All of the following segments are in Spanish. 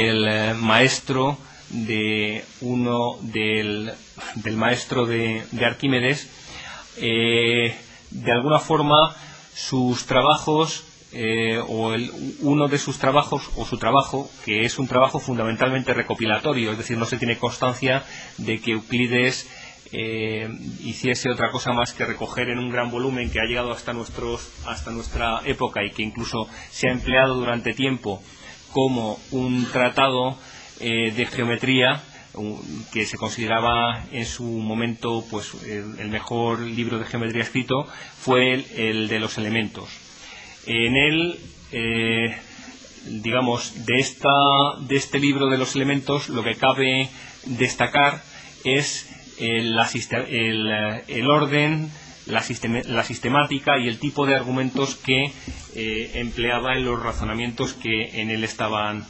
el maestro de del maestro de Arquímedes. De alguna forma sus trabajos uno de sus trabajos, o su trabajo, que es un trabajo fundamentalmente recopilatorio, es decir, no se tiene constancia de que Euclides hiciese otra cosa más que recoger en un gran volumen que ha llegado hasta nuestra época y que incluso se ha empleado durante tiempo como un tratado de geometría, que se consideraba en su momento pues el mejor libro de geometría escrito, fue el de los elementos. En él, digamos, de este libro de los elementos, lo que cabe destacar es el orden, la sistemática y el tipo de argumentos que empleaba en los razonamientos que en él estaban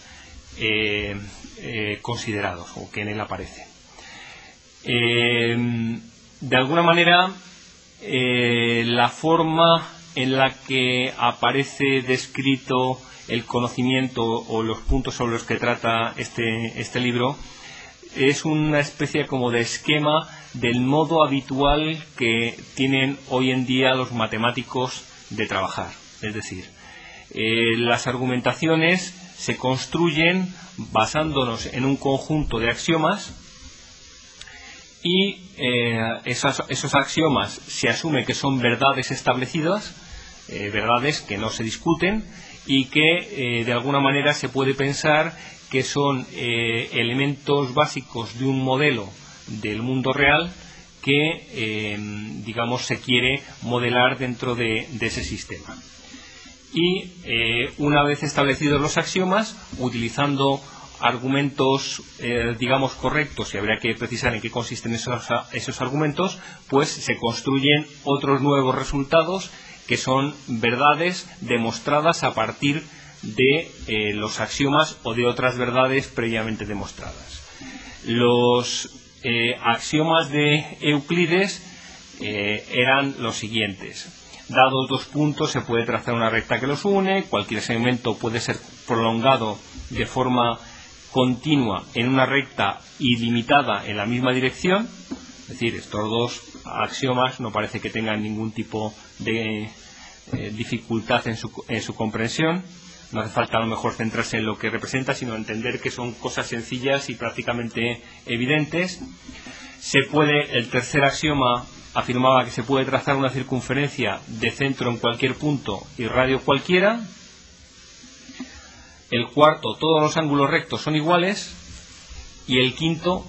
considerados, o que en él aparecen. De alguna manera, la forma en la que aparece descrito el conocimiento o los puntos sobre los que trata este libro es una especie como de esquema del modo habitual que tienen hoy en día los matemáticos de trabajar. Es decir, las argumentaciones se construyen basándonos en un conjunto de axiomas y esos axiomas se asume que son verdades establecidas, verdades que no se discuten y que de alguna manera se puede pensar que son elementos básicos de un modelo del mundo real que digamos se quiere modelar dentro de ese sistema. Y una vez establecidos los axiomas, utilizando argumentos digamos correctos, y habría que precisar en qué consisten esos argumentos, pues se construyen otros nuevos resultados que son verdades demostradas a partir de los axiomas o de otras verdades previamente demostradas. Los axiomas de Euclides eran los siguientes: dados dos puntos se puede trazar una recta que los une, cualquier segmento puede ser prolongado de forma continua en una recta ilimitada en la misma dirección. Es decir, estos dos axiomas no parece que tengan ningún tipo de dificultad en su comprensión. No hace falta a lo mejor centrarse en lo que representa, sino entender que son cosas sencillas y prácticamente evidentes. El tercer axioma afirmaba que se puede trazar una circunferencia de centro en cualquier punto y radio cualquiera. El cuarto, todos los ángulos rectos son iguales. Y el quinto,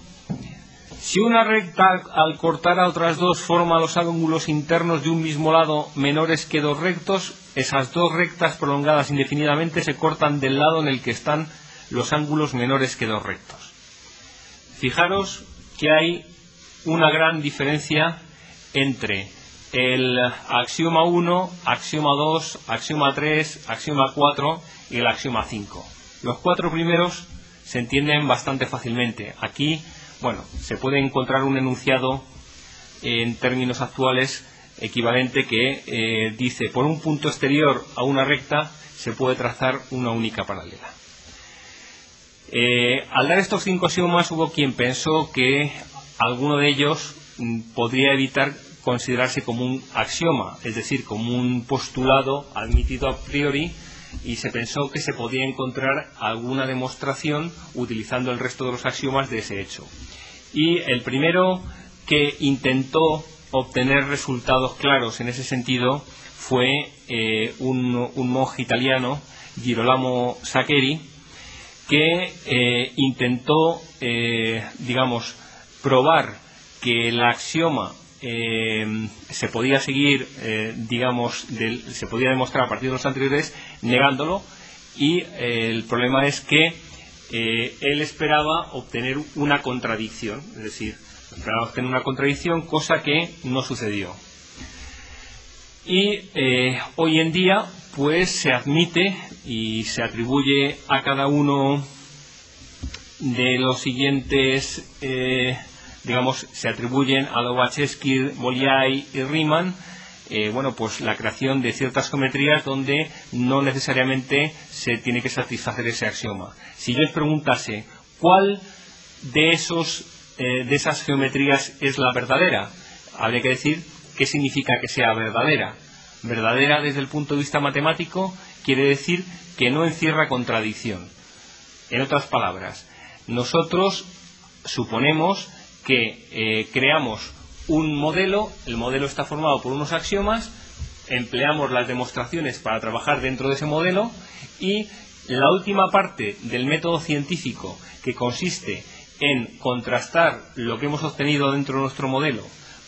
si una recta al cortar a otras dos forma los ángulos internos de un mismo lado menores que dos rectos, esas dos rectas prolongadas indefinidamente se cortan del lado en el que están los ángulos menores que dos rectos. Fijaros que hay una gran diferencia entre el axioma 1, axioma 2, axioma 3, axioma 4 y el axioma 5. Los cuatro primeros se entienden bastante fácilmente. Aquí, bueno, se puede encontrar un enunciado en términos actuales equivalente que dice: por un punto exterior a una recta se puede trazar una única paralela. Al dar estos cinco axiomas, hubo quien pensó que alguno de ellos podría evitar considerarse como un axioma, es decir, como un postulado admitido a priori, y se pensó que se podía encontrar alguna demostración utilizando el resto de los axiomas de ese hecho. Y el primero que intentó obtener resultados claros en ese sentido fue un monje italiano, Girolamo Saccheri, que intentó digamos probar que el axioma se podía seguir se podía demostrar a partir de los anteriores negándolo, y el problema es que él esperaba obtener una contradicción, es decir, esperaba obtener una contradicción, cosa que no sucedió. Y hoy en día pues se admite y se atribuye a cada uno de los siguientes se atribuyen a Lobachevsky, Bolyai y Riemann bueno, pues la creación de ciertas geometrías donde no necesariamente se tiene que satisfacer ese axioma. Si yo os preguntase cuál de esas geometrías es la verdadera, habría que decir qué significa que sea verdadera. Verdadera desde el punto de vista matemático quiere decir que no encierra contradicción. En otras palabras, nosotros suponemos que creamos un modelo, el modelo está formado por unos axiomas, empleamos las demostraciones para trabajar dentro de ese modelo y la última parte del método científico, que consiste en contrastar lo que hemos obtenido dentro de nuestro modelo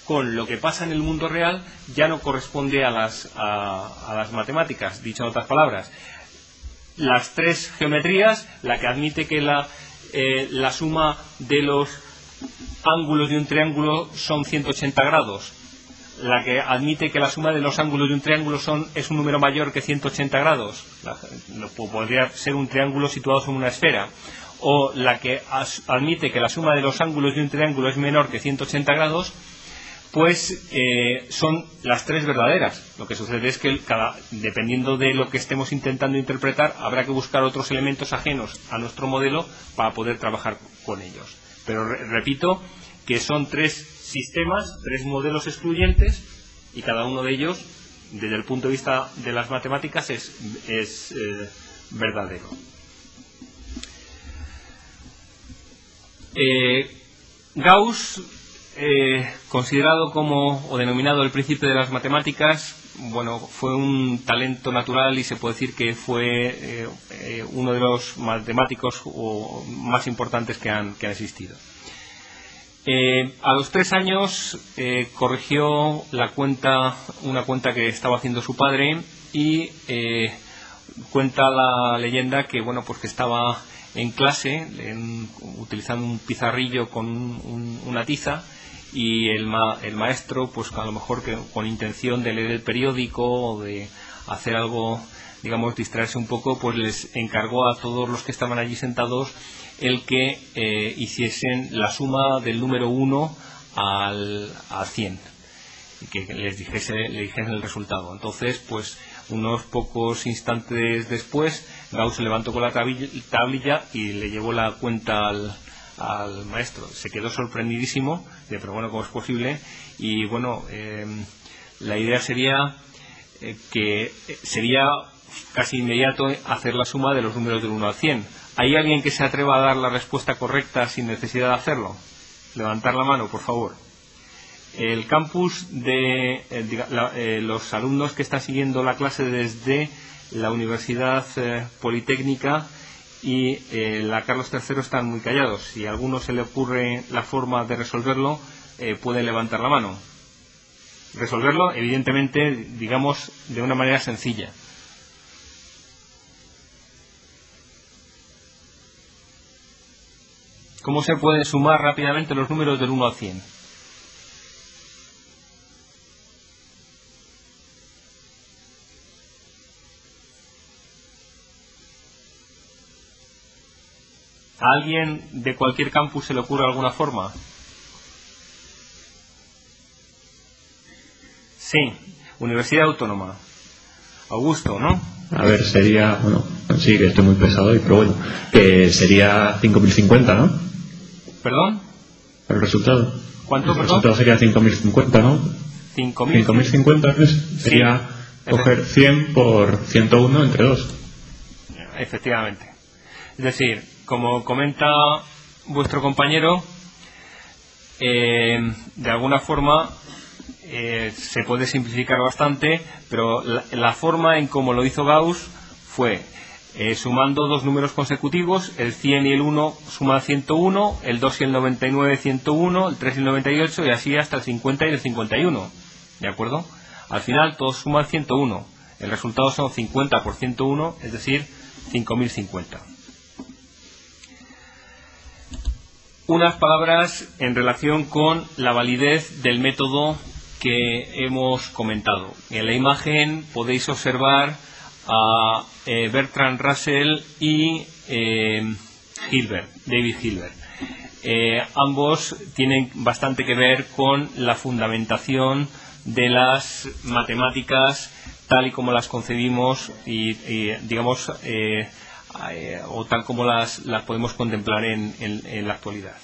con lo que pasa en el mundo real, ya no corresponde a las matemáticas. Dicho en otras palabras, las tres geometrías, la que admite que la suma de los ángulos de un triángulo son 180 grados, la que admite que la suma de los ángulos de un triángulo es un número mayor que 180 grados, podría ser un triángulo situado sobre una esfera, o la que admite que la suma de los ángulos de un triángulo es menor que 180 grados, pues son las tres verdaderas. Lo que sucede es que dependiendo de lo que estemos intentando interpretar, habrá que buscar otros elementos ajenos a nuestro modelo para poder trabajar con ellos. Pero repito que son tres sistemas, tres modelos excluyentes, y cada uno de ellos, desde el punto de vista de las matemáticas, es verdadero. Gauss, considerado o denominado el príncipe de las matemáticas, bueno, fue un talento natural y se puede decir que fue uno de los matemáticos más importantes que han existido. A los 3 años corrigió una cuenta que estaba haciendo su padre, y cuenta la leyenda que, bueno, pues que estaba en clase utilizando un pizarrillo con una tiza, y el maestro, pues a lo mejor con intención de leer el periódico o de hacer algo, digamos, distraerse un poco, pues les encargó a todos los que estaban allí sentados el que hiciesen la suma del número 1 al 100, y que le dijesen el resultado. Entonces, pues unos pocos instantes después, Gauss se levantó con la tablilla y le llevó la cuenta al maestro. Se quedó sorprendidísimo, pero bueno, ¿cómo es posible? Y bueno, la idea sería que sería casi inmediato hacer la suma de los números del 1 al 100. ¿Hay alguien que se atreva a dar la respuesta correcta sin necesidad de hacerlo? Levantar la mano, por favor. El campus los alumnos que están siguiendo la clase desde la Universidad Politécnica y la Carlos III están muy callados. Si a alguno se le ocurre la forma de resolverlo, puede levantar la mano. Resolverlo, evidentemente, digamos, de una manera sencilla. ¿Cómo se pueden sumar rápidamente los números del 1 al 100? ¿A alguien de cualquier campus se le ocurre alguna forma? Sí, Universidad Autónoma. Augusto, ¿no? A ver, sería, bueno, sí, que estoy muy pesado hoy, pero bueno, que sería 5050, ¿no? ¿Perdón? El resultado. ¿Cuánto, perdón? El resultado sería 5050, ¿no? 5050 sería coger 100 por 101 entre 2. Efectivamente. Es decir, como comenta vuestro compañero, de alguna forma se puede simplificar bastante, pero la forma en cómo lo hizo Gauss fue sumando dos números consecutivos, el 100 y el 1 suma 101, el 2 y el 99 101, el 3 y el 98, y así hasta el 50 y el 51. ¿De acuerdo? Al final todos suman 101. El resultado son 50 por 101, es decir, 5050. Unas palabras en relación con la validez del método que hemos comentado. En la imagen podéis observar a Bertrand Russell y David Hilbert. Ambos tienen bastante que ver con la fundamentación de las matemáticas tal y como las concebimos y digamos o tal como las podemos contemplar en la actualidad.